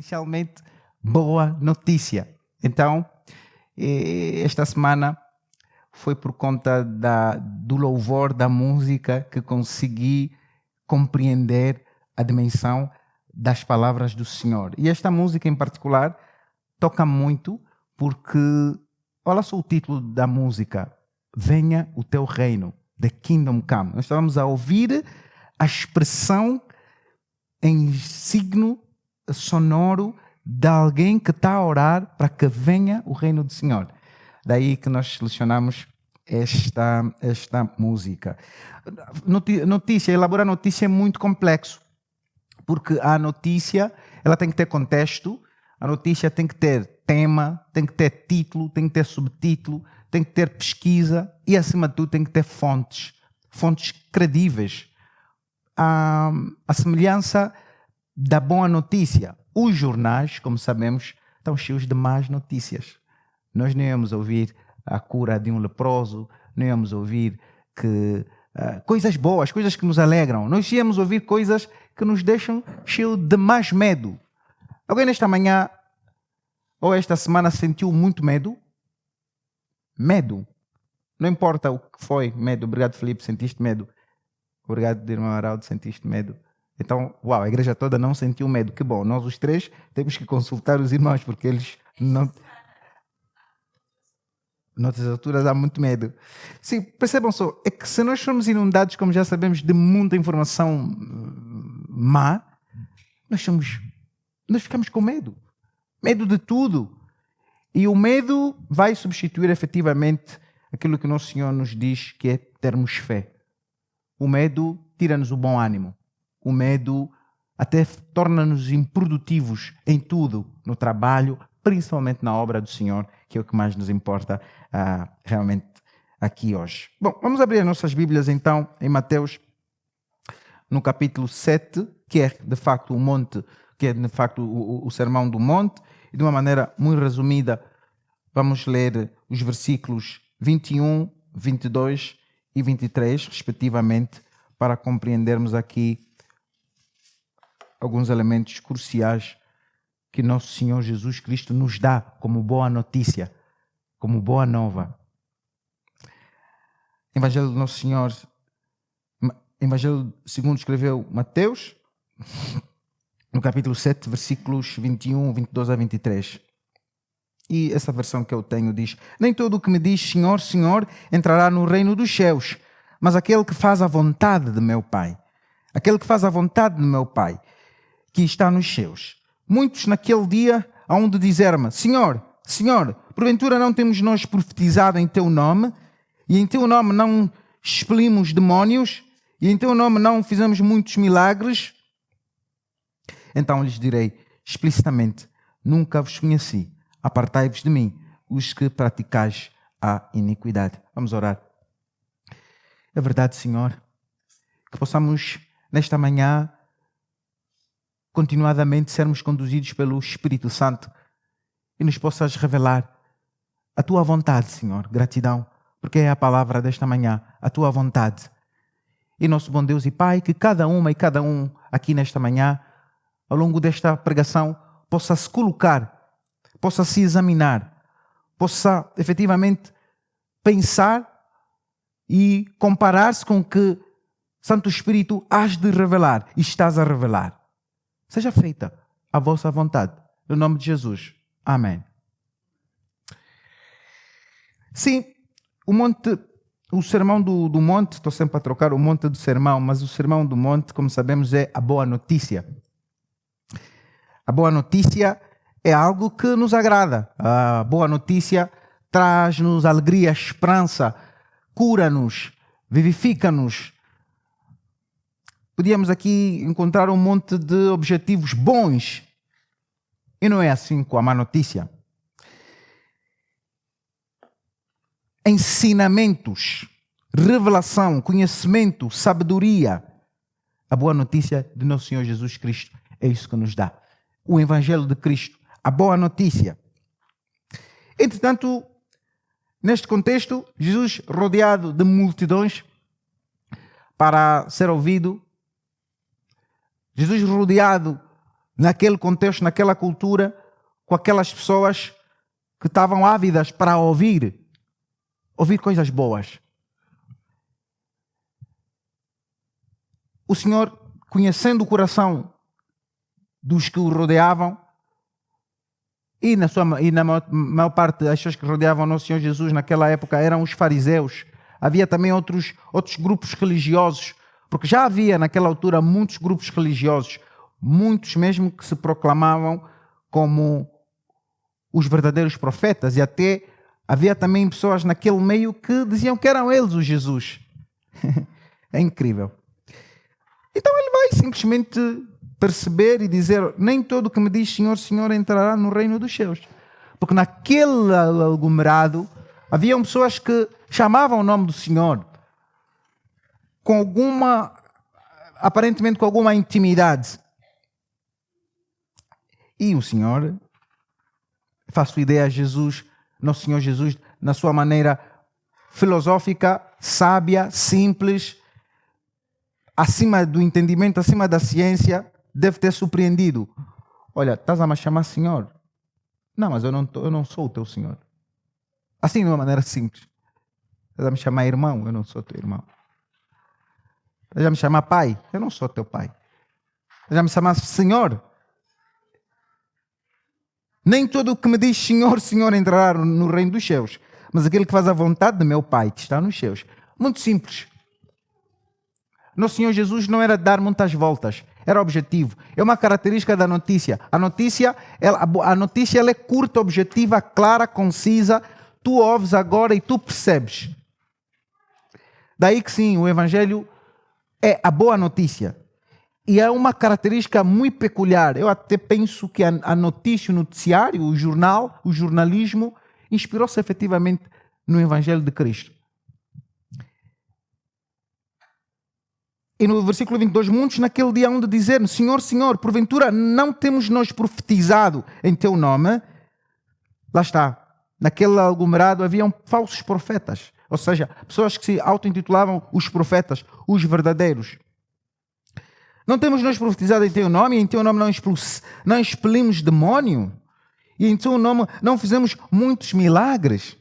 essencialmente boa notícia. Então, esta semana foi por conta do louvor da música que consegui compreender a dimensão das palavras do Senhor. E esta música em particular toca muito porque, olha só o título da música, Venha o Teu Reino, The Kingdom Come. Nós estávamos a ouvir a expressão em signo sonoro de alguém que está a orar para que venha o reino do Senhor. Daí que nós selecionamos esta música. Elaborar notícia é muito complexo, porque a notícia ela tem que ter contexto, a notícia tem que ter tema, tem que ter título, tem que ter subtítulo, tem que ter pesquisa e, acima de tudo, tem que ter fontes credíveis. A semelhança da boa notícia. Os jornais, como sabemos, estão cheios de más notícias. Nós não íamos ouvir a cura de um leproso, não íamos ouvir coisas boas, coisas que nos alegram. Nós íamos ouvir coisas que nos deixam cheios de mais medo. Alguém nesta manhã ou esta semana sentiu muito medo? Medo. Não importa o que foi medo. Obrigado, Felipe, sentiste medo. Obrigado, irmão Araldo, sentiste medo. Então, a igreja toda não sentiu medo. Que bom, nós os três temos que consultar os irmãos, porque eles não... Noutras alturas há muito medo. Sim, percebam só, é que se nós formos inundados, como já sabemos, de muita informação má, nós ficamos com medo. Medo de tudo. E o medo vai substituir efetivamente aquilo que o nosso Senhor nos diz, que é termos fé. O medo tira-nos o bom ânimo. O medo até torna-nos improdutivos em tudo, no trabalho, principalmente na obra do Senhor, que é o que mais nos importa realmente aqui hoje. Bom, vamos abrir as nossas Bíblias então em Mateus, no capítulo 7, que é de facto o Sermão do Monte, e de uma maneira muito resumida, vamos ler os versículos 21, 22 e 23, respectivamente, para compreendermos aqui alguns elementos cruciais que nosso Senhor Jesus Cristo nos dá como boa notícia, como boa nova. Evangelho do Nosso Senhor, Evangelho segundo escreveu Mateus, no capítulo 7, versículos 21, 22 a 23. E essa versão que eu tenho diz: Nem todo o que me diz Senhor, Senhor, entrará no reino dos céus, mas aquele que faz a vontade de meu Pai. Aquele que faz a vontade de meu Pai, que está nos céus. Muitos naquele dia hão de dizer-me: Senhor, Senhor, porventura não temos nós profetizado em Teu nome? E em Teu nome não expelimos demónios? E em Teu nome não fizemos muitos milagres? Então lhes direi explicitamente: Nunca vos conheci. Apartai-vos de mim, os que praticais a iniquidade. Vamos orar. É verdade, Senhor, que possamos nesta manhã continuadamente sermos conduzidos pelo Espírito Santo e nos possas revelar a Tua vontade, Senhor. Gratidão, porque é a palavra desta manhã, a Tua vontade. E nosso bom Deus e Pai, que cada uma e cada um aqui nesta manhã, ao longo desta pregação, possa se colocar, possa se examinar, possa efetivamente pensar e comparar-se com o que Santo Espírito has de revelar e estás a revelar. Seja feita a vossa vontade. No nome de Jesus. Amém. Sim, o Sermão do Monte, estou sempre a trocar o monte do sermão, mas o Sermão do Monte, como sabemos, é a boa notícia. A boa notícia é algo que nos agrada. A boa notícia traz-nos alegria, esperança, cura-nos, vivifica-nos. Podíamos aqui encontrar um monte de objetivos bons. E não é assim com a má notícia. Ensinamentos, revelação, conhecimento, sabedoria. A boa notícia de nosso Senhor Jesus Cristo é isso que nos dá. O Evangelho de Cristo, a boa notícia. Entretanto, neste contexto, Jesus rodeado de multidões para ser ouvido, Jesus rodeado naquele contexto, naquela cultura, com aquelas pessoas que estavam ávidas para ouvir coisas boas. O Senhor, conhecendo o coração dos que o rodeavam, e na maior parte das pessoas que rodeavam o nosso Senhor Jesus naquela época eram os fariseus. Havia também outros grupos religiosos, porque já havia naquela altura muitos grupos religiosos, muitos mesmo que se proclamavam como os verdadeiros profetas, e até havia também pessoas naquele meio que diziam que eram eles o Jesus. É incrível. Então ele vai simplesmente perceber e dizer: nem todo que me diz Senhor, Senhor entrará no reino dos céus. Porque naquele aglomerado haviam pessoas que chamavam o nome do Senhor aparentemente com alguma intimidade. E o Senhor, faço ideia a Jesus, nosso Senhor Jesus, na sua maneira filosófica, sábia, simples, acima do entendimento, acima da ciência, deve ter surpreendido. Olha, estás a me chamar Senhor? Não, mas eu não sou o teu Senhor. Assim, de uma maneira simples. Estás a me chamar irmão? Eu não sou teu irmão. Estás a me chamar pai? Eu não sou teu pai. Estás a me chamar Senhor? Nem todo o que me diz Senhor, Senhor entrará no reino dos céus, mas aquele que faz a vontade de meu Pai que está nos céus. Muito simples. Nosso Senhor Jesus não era dar muitas voltas, era objetivo. É uma característica da notícia. A notícia ela é curta, objetiva, clara, concisa. Tu ouves agora e tu percebes. Daí que sim, o Evangelho é a boa notícia. E é uma característica muito peculiar. Eu até penso que a notícia, o noticiário, o jornal, o jornalismo, inspirou-se efetivamente no Evangelho de Cristo. E no versículo 22, muitos naquele dia hão de dizer: Senhor, Senhor, porventura não temos nós profetizado em teu nome? Lá está. Naquele aglomerado haviam falsos profetas. Ou seja, pessoas que se auto-intitulavam os profetas, os verdadeiros. Não temos nós profetizado em teu nome, e em teu nome não expelimos demónio, e em teu nome não fizemos muitos milagres.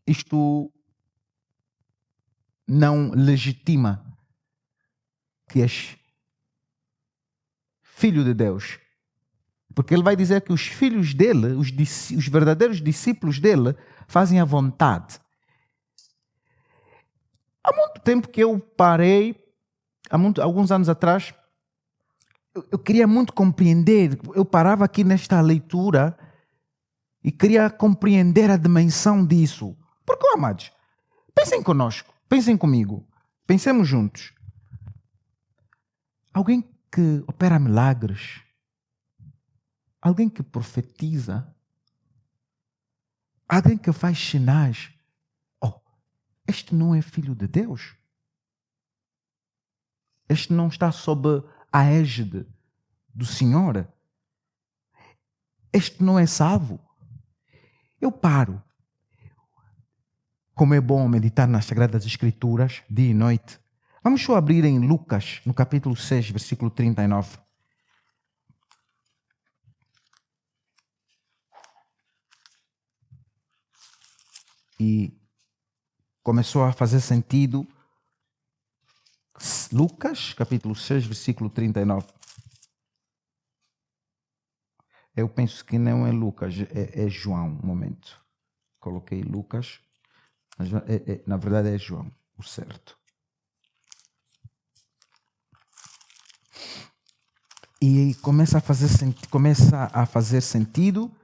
Isto não legitima que és filho de Deus. Porque ele vai dizer que os filhos dele, os verdadeiros discípulos dele, fazem a vontade. Há muito tempo que eu parei, alguns anos atrás, eu queria muito compreender. Eu parava aqui nesta leitura e queria compreender a dimensão disso. Porque, amados, pensem conosco, pensem comigo, pensemos juntos. Alguém que opera milagres, alguém que profetiza, alguém que faz sinais, este não é filho de Deus? Este não está sob a égide do Senhor? Este não é salvo? Eu paro. Como é bom meditar nas Sagradas Escrituras, dia e noite. Vamos só abrir em Lucas, no capítulo 6, versículo 39. E começou a fazer sentido. Lucas, capítulo 6, versículo 39. Eu penso que não é Lucas, é João. Um momento. Coloquei Lucas, mas na verdade é João, o certo. E começa a fazer sentido.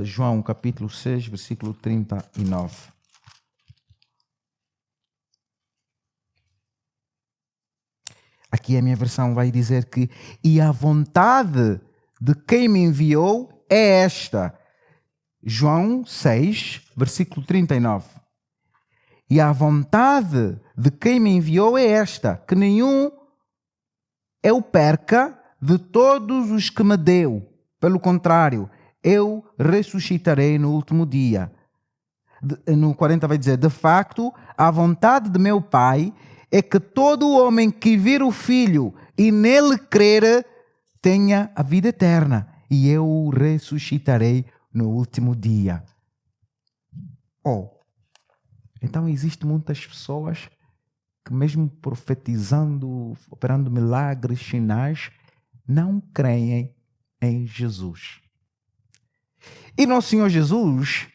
João, capítulo 6, versículo 39. Aqui a minha versão vai dizer que: e a vontade de quem me enviou é esta. João 6, versículo 39. E a vontade de quem me enviou é esta, que nenhum eu perca de todos os que me deu. Pelo contrário, eu ressuscitarei no último dia. No 40 vai dizer: de facto, a vontade de meu Pai é que todo homem que vir o Filho e nele crer tenha a vida eterna, e eu o ressuscitarei no último dia. Então existem muitas pessoas que mesmo profetizando, operando milagres, sinais, não creem em Jesus. E nosso Senhor Jesus,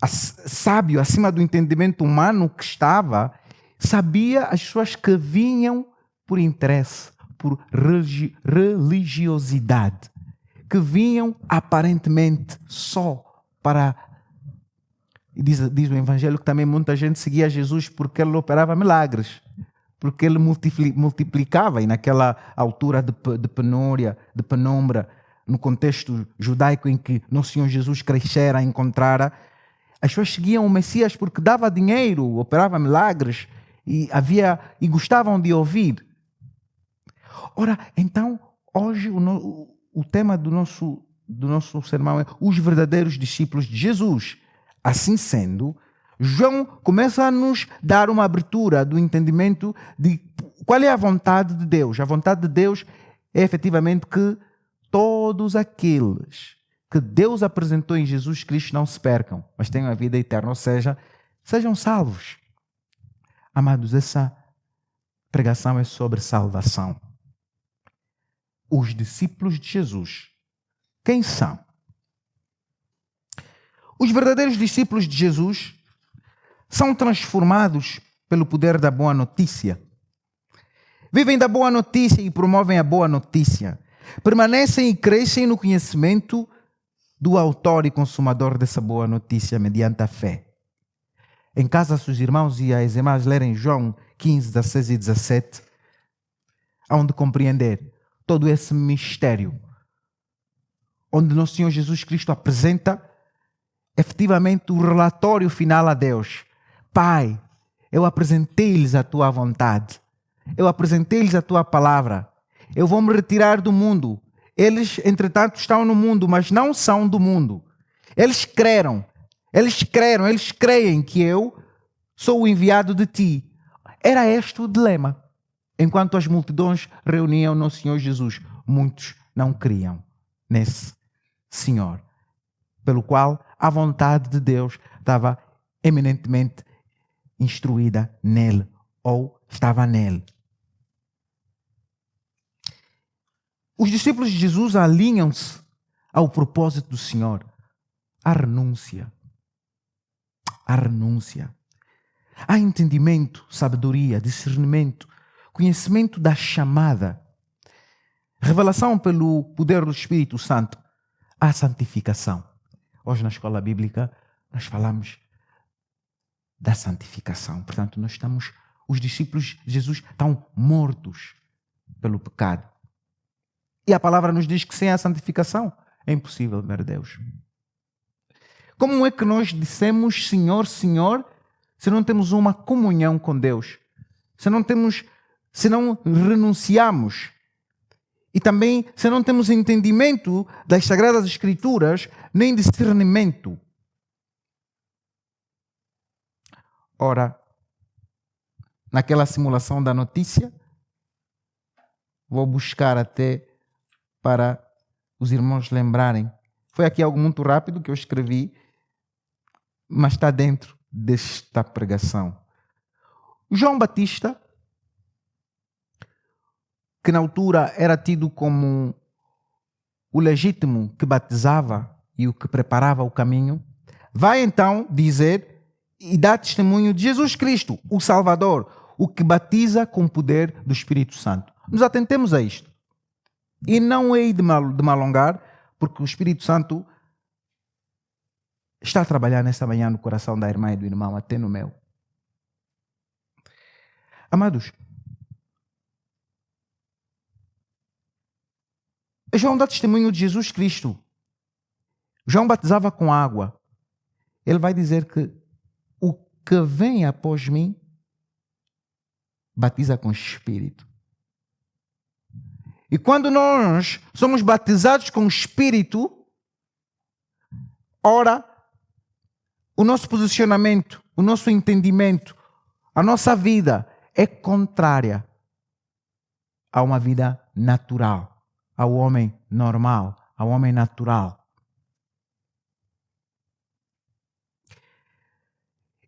sábio acima do entendimento humano que estava, sabia as pessoas que vinham por interesse, por religiosidade, que vinham aparentemente só para... Diz o Evangelho que também muita gente seguia Jesus porque ele operava milagres, porque ele multiplicava, e naquela altura de penúria, de penumbra, no contexto judaico em que nosso Senhor Jesus crescera, encontrara, as pessoas seguiam o Messias porque dava dinheiro, operava milagres e gostavam de ouvir. Ora, então, hoje o tema do nosso sermão é os verdadeiros discípulos de Jesus. Assim sendo, João começa a nos dar uma abertura do entendimento de qual é a vontade de Deus. A vontade de Deus é efetivamente que todos aqueles que Deus apresentou em Jesus Cristo não se percam, mas tenham a vida eterna, ou seja, sejam salvos. Amados, essa pregação é sobre salvação. Os discípulos de Jesus, quem são? Os verdadeiros discípulos de Jesus são transformados pelo poder da boa notícia. Vivem da boa notícia e promovem a boa notícia. Permanecem e crescem no conhecimento do autor e consumador dessa boa notícia mediante a fé. Em casa, se os irmãos e as irmãs lerem João 15, 16 e 17, hão de compreender todo esse mistério, onde nosso Senhor Jesus Cristo apresenta efetivamente o relatório final a Deus. Pai, eu apresentei-lhes a tua vontade, eu apresentei-lhes a tua palavra, eu vou me retirar do mundo. Eles, entretanto, estão no mundo, mas não são do mundo. Eles creram, eles creem que eu sou o enviado de ti. Era este o dilema. Enquanto as multidões reuniam no Senhor Jesus, muitos não criam nesse Senhor, pelo qual a vontade de Deus estava eminentemente instruída nele, ou estava nele. Os discípulos de Jesus alinham-se ao propósito do Senhor. A renúncia. A renúncia. Há entendimento, sabedoria, discernimento, conhecimento da chamada, revelação pelo poder do Espírito Santo. Há santificação. Hoje na escola bíblica nós falamos da santificação. Portanto, os discípulos de Jesus estão mortos pelo pecado. E a palavra nos diz que sem a santificação é impossível ver Deus. Como é que nós dissemos Senhor, Senhor, se não temos uma comunhão com Deus? Se não renunciamos? E também se não temos entendimento das Sagradas Escrituras, nem discernimento. Ora, naquela simulação da notícia, vou buscar até para os irmãos lembrarem. Foi aqui algo muito rápido que eu escrevi, mas está dentro desta pregação. João Batista, que na altura era tido como o legítimo que batizava e o que preparava o caminho, vai então dizer e dar testemunho de Jesus Cristo, o Salvador, o que batiza com o poder do Espírito Santo. Nos atentemos a isto. E não hei de me alongar, porque o Espírito Santo está a trabalhar nesta manhã no coração da irmã e do irmão, até no meu. Amados, João dá testemunho de Jesus Cristo. João batizava com água. Ele vai dizer que o que vem após mim batiza com Espírito. E quando nós somos batizados com o Espírito, ora, o nosso posicionamento, o nosso entendimento, a nossa vida é contrária a uma vida natural, ao homem normal, ao homem natural.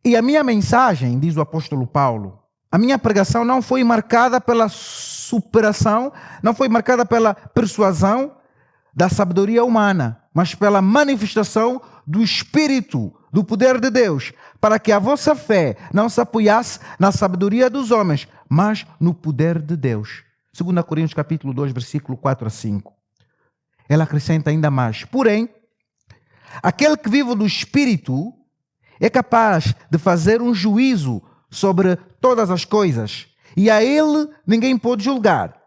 E a minha mensagem, diz o apóstolo Paulo, a minha pregação não foi marcada pela superação, não foi marcada pela persuasão da sabedoria humana, mas pela manifestação do Espírito, do poder de Deus, para que a vossa fé não se apoiasse na sabedoria dos homens, mas no poder de Deus. 2 Coríntios capítulo 2, versículo 4 a 5. Ela acrescenta ainda mais. Porém, aquele que vive do Espírito é capaz de fazer um juízo sobre todas as coisas, e a ele ninguém pode julgar.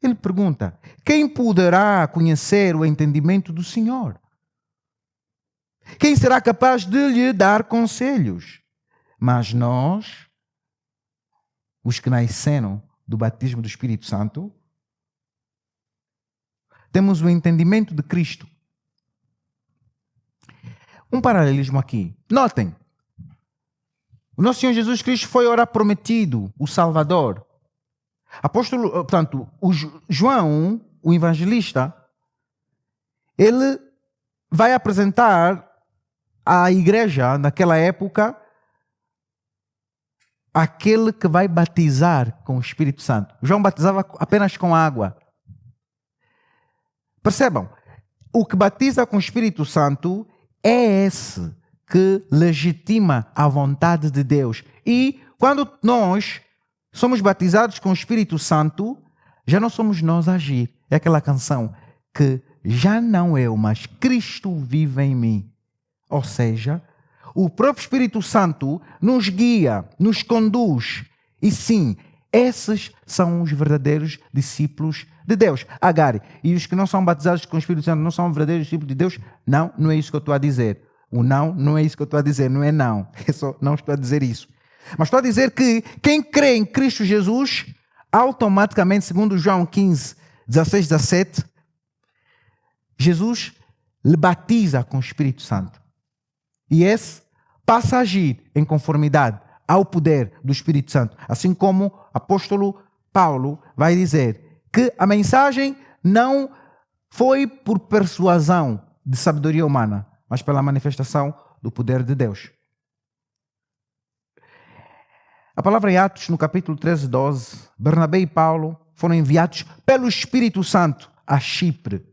Ele pergunta: quem poderá conhecer o entendimento do Senhor? Quem será capaz de lhe dar conselhos? Mas nós, os que nasceram do batismo do Espírito Santo, temos o entendimento de Cristo. Um paralelismo aqui. Notem, o nosso Senhor Jesus Cristo foi ora prometido, o Salvador. Apóstolo, portanto, o João, o evangelista, ele vai apresentar à igreja naquela época aquele que vai batizar com o Espírito Santo. João batizava apenas com água. Percebam, o que batiza com o Espírito Santo é esse que legitima a vontade de Deus. E quando nós somos batizados com o Espírito Santo, já não somos nós a agir. É aquela canção que já não eu, mas Cristo vive em mim. Ou seja, o próprio Espírito Santo nos guia, nos conduz. E sim, esses são os verdadeiros discípulos de Deus. Agari, e os que não são batizados com o Espírito Santo não são verdadeiros discípulos de Deus? Não, não é isso que eu estou a dizer. O não é isso que eu estou a dizer, não é não. Eu só não estou a dizer isso. Mas estou a dizer que quem crê em Cristo Jesus, automaticamente, segundo João 15, 16, 17, Jesus lhe batiza com o Espírito Santo. E esse passa a agir em conformidade ao poder do Espírito Santo. Assim como o apóstolo Paulo vai dizer que a mensagem não foi por persuasão de sabedoria humana, mas pela manifestação do poder de Deus. A palavra em Atos, no capítulo 13, 12, Bernabé e Paulo foram enviados pelo Espírito Santo a Chipre.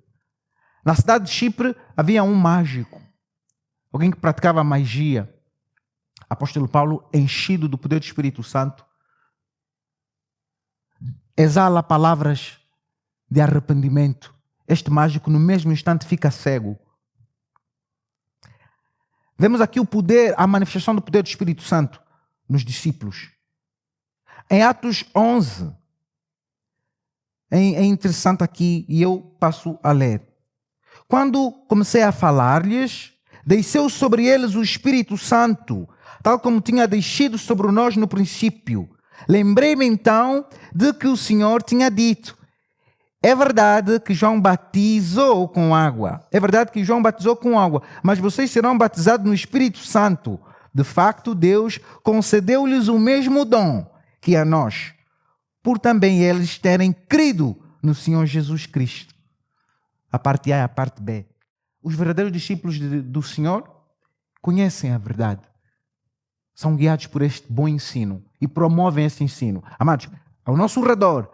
Na cidade de Chipre havia um mágico, alguém que praticava magia. Apóstolo Paulo, enchido do poder do Espírito Santo, exala palavras de arrependimento. Este mágico, no mesmo instante, fica cego. Vemos aqui o poder, a manifestação do poder do Espírito Santo nos discípulos. Em Atos 11, é interessante aqui, e eu passo a ler. Quando comecei a falar-lhes, desceu sobre eles o Espírito Santo, tal como tinha descido sobre nós no princípio. Lembrei-me então de que o Senhor tinha dito: é verdade que João batizou com água. É verdade que João batizou com água, mas vocês serão batizados no Espírito Santo. De facto, Deus concedeu-lhes o mesmo dom que a nós, por também eles terem crido no Senhor Jesus Cristo. A parte A e a parte B. Os verdadeiros discípulos do Senhor conhecem a verdade. São guiados por este bom ensino e promovem esse ensino. Amados, ao nosso redor,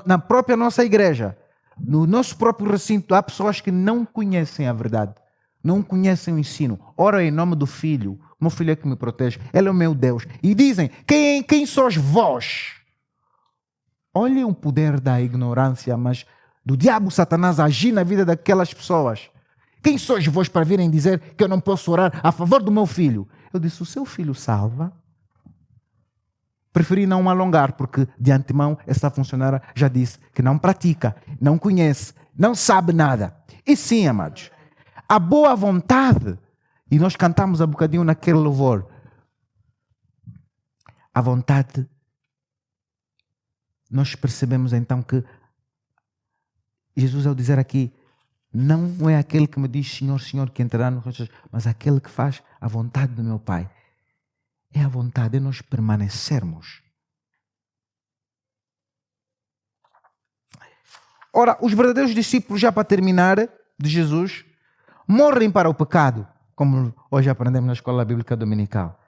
na própria nossa igreja, no nosso próprio recinto, há pessoas que não conhecem a verdade, não conhecem o ensino. Ora em nome do Filho, o meu Filho é que me protege, Ele é o meu Deus. E dizem: quem sois vós? Olhem o poder da ignorância, mas do diabo Satanás agir na vida daquelas pessoas. Quem sois vós para virem dizer que eu não posso orar a favor do meu filho? Eu disse: o seu filho salva. Preferi não alongar, porque de antemão essa funcionária já disse que não pratica, não conhece, não sabe nada. E sim, amados, a boa vontade, e nós cantamos um bocadinho naquele louvor, a vontade, nós percebemos então que Jesus, ao dizer aqui, não é aquele que me diz Senhor, Senhor, que entrará no reino, mas aquele que faz a vontade do meu Pai. É a vontade de nós permanecermos Ora, os verdadeiros discípulos, já para terminar, de Jesus, morrem para o pecado, como hoje aprendemos na escola bíblica dominical.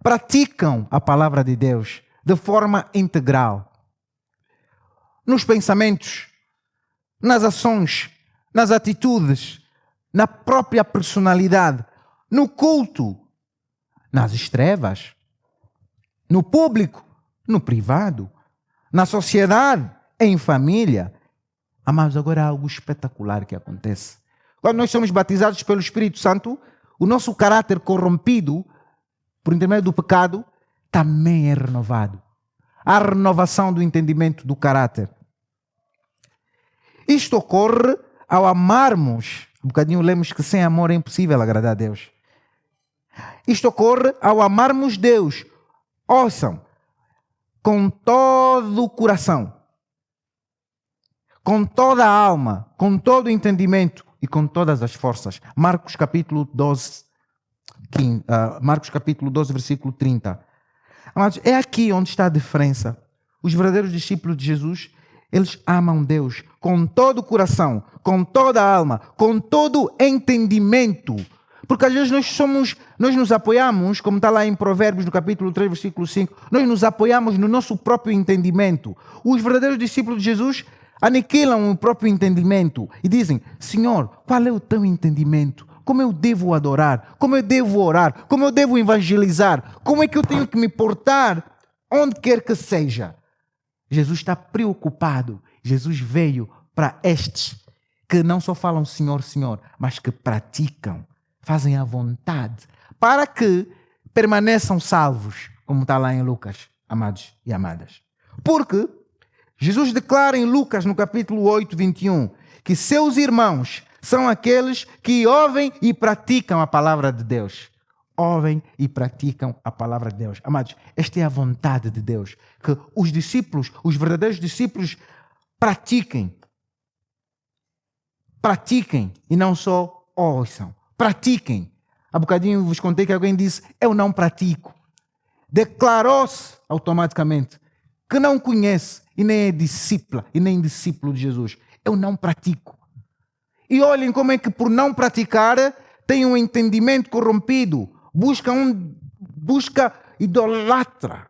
Praticam a palavra de Deus de forma integral. Nos pensamentos, nas ações, nas atitudes, na própria personalidade, no culto, nas estrelas, no público, no privado, na sociedade, em família. Amados, agora há algo espetacular que acontece. Quando nós somos batizados pelo Espírito Santo, o nosso caráter corrompido, por intermédio do pecado, também é renovado. Há renovação do entendimento do caráter. Isto ocorre ao amarmos. Um bocadinho lemos que sem amor é impossível agradar a Deus. Isto ocorre ao amarmos Deus. Ouçam, com todo o coração, com toda a alma, com todo o entendimento e com todas as forças. Marcos capítulo 12, versículo 30. Amados, é aqui onde está a diferença. Os verdadeiros discípulos de Jesus, eles amam Deus com todo o coração, com toda a alma, com todo o entendimento. Porque às vezes nós nos apoiamos, como está lá em Provérbios, no capítulo 3, versículo 5, nós nos apoiamos no nosso próprio entendimento. Os verdadeiros discípulos de Jesus aniquilam o próprio entendimento e dizem: Senhor, qual é o teu entendimento? Como eu devo adorar? Como eu devo orar? Como eu devo evangelizar? Como é que eu tenho que me portar onde quer que seja? Jesus está preocupado. Jesus veio para estes que não só falam Senhor, Senhor, mas que praticam, fazem a vontade, para que permaneçam salvos, como está lá em Lucas, amados e amadas. Porque Jesus declara em Lucas, no capítulo 8, 21, que seus irmãos são aqueles que ouvem e praticam a palavra de Deus. Ouvem e praticam a palavra de Deus. Amados, esta é a vontade de Deus. Que os discípulos, os verdadeiros discípulos, pratiquem. Pratiquem e não só ouçam. Pratiquem. Há bocadinho vos contei que alguém disse: eu não pratico. Declarou-se automaticamente que não conhece e nem é discípula e nem discípulo de Jesus. Eu não pratico. E olhem como é que por não praticar tem um entendimento corrompido. Busca idolatra.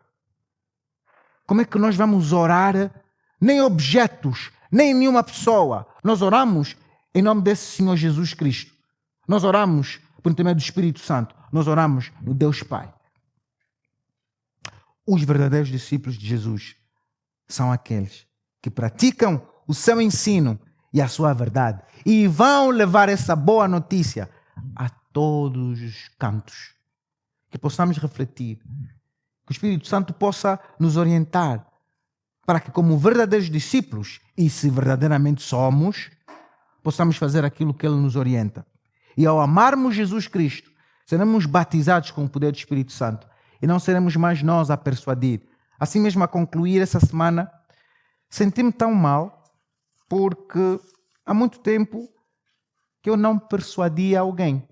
Como é que nós vamos orar? Nem objetos, nem nenhuma pessoa. Nós oramos em nome desse Senhor Jesus Cristo. Nós oramos por intermédio do Espírito Santo. Nós oramos no Deus Pai. Os verdadeiros discípulos de Jesus são aqueles que praticam o seu ensino e a sua verdade e vão levar essa boa notícia a todos os cantos. Que possamos refletir, que o Espírito Santo possa nos orientar para que, como verdadeiros discípulos, e se verdadeiramente somos, possamos fazer aquilo que Ele nos orienta. E ao amarmos Jesus Cristo, seremos batizados com o poder do Espírito Santo e não seremos mais nós a persuadir. Assim mesmo, a concluir essa semana, senti-me tão mal porque há muito tempo que eu não persuadia alguém.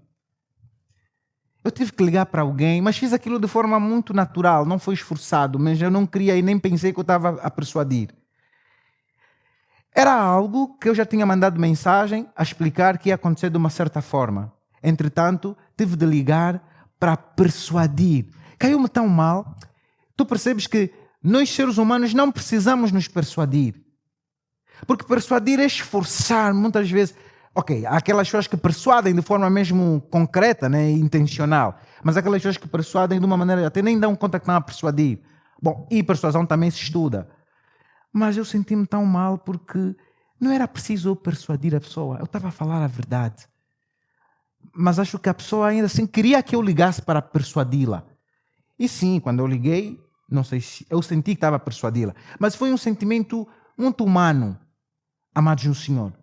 Eu tive que ligar para alguém, mas fiz aquilo de forma muito natural, não foi esforçado, mas eu não queria e nem pensei que eu estava a persuadir. Era algo que eu já tinha mandado mensagem a explicar que ia acontecer de uma certa forma. Entretanto, tive de ligar para persuadir. Caiu-me tão mal. Tu percebes que nós, seres humanos, não precisamos nos persuadir. Porque persuadir é esforçar, muitas vezes. Ok, há aquelas pessoas que persuadem de forma mesmo concreta, né, intencional. Mas há aquelas pessoas que persuadem de uma maneira, até nem dão conta que estão a persuadir. Bom, e persuasão também se estuda. Mas eu senti-me tão mal porque não era preciso eu persuadir a pessoa. Eu estava a falar a verdade. Mas acho que a pessoa ainda assim queria que eu ligasse para persuadi-la. E sim, quando eu liguei, não sei se eu senti que estava a persuadi-la. Mas foi um sentimento muito humano. Amados no Senhor,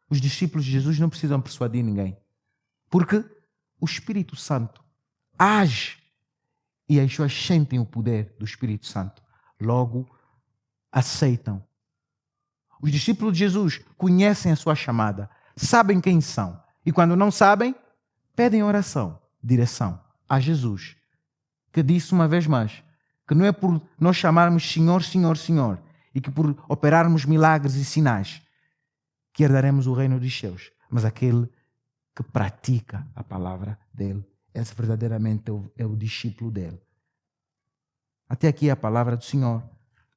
os discípulos de Jesus não precisam persuadir ninguém. Porque o Espírito Santo age e as pessoas sentem o poder do Espírito Santo. Logo, aceitam. Os discípulos de Jesus conhecem a sua chamada, sabem quem são. E quando não sabem, pedem oração, direção a Jesus, que disse uma vez mais, que não é por nós chamarmos Senhor, Senhor, Senhor, e que por operarmos milagres e sinais, que herdaremos o reino dos céus, mas aquele que pratica a palavra dele. Esse verdadeiramente é o discípulo dele. Até aqui a palavra do Senhor.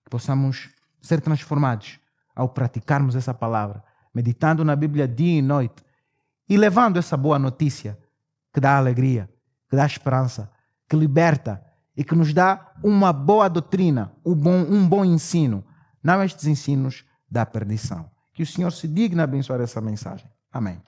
Que possamos ser transformados ao praticarmos essa palavra, meditando na Bíblia dia e noite e levando essa boa notícia que dá alegria, que dá esperança, que liberta e que nos dá uma boa doutrina, um bom ensino, não estes ensinos da perdição. Que o Senhor se digne a abençoar essa mensagem. Amém.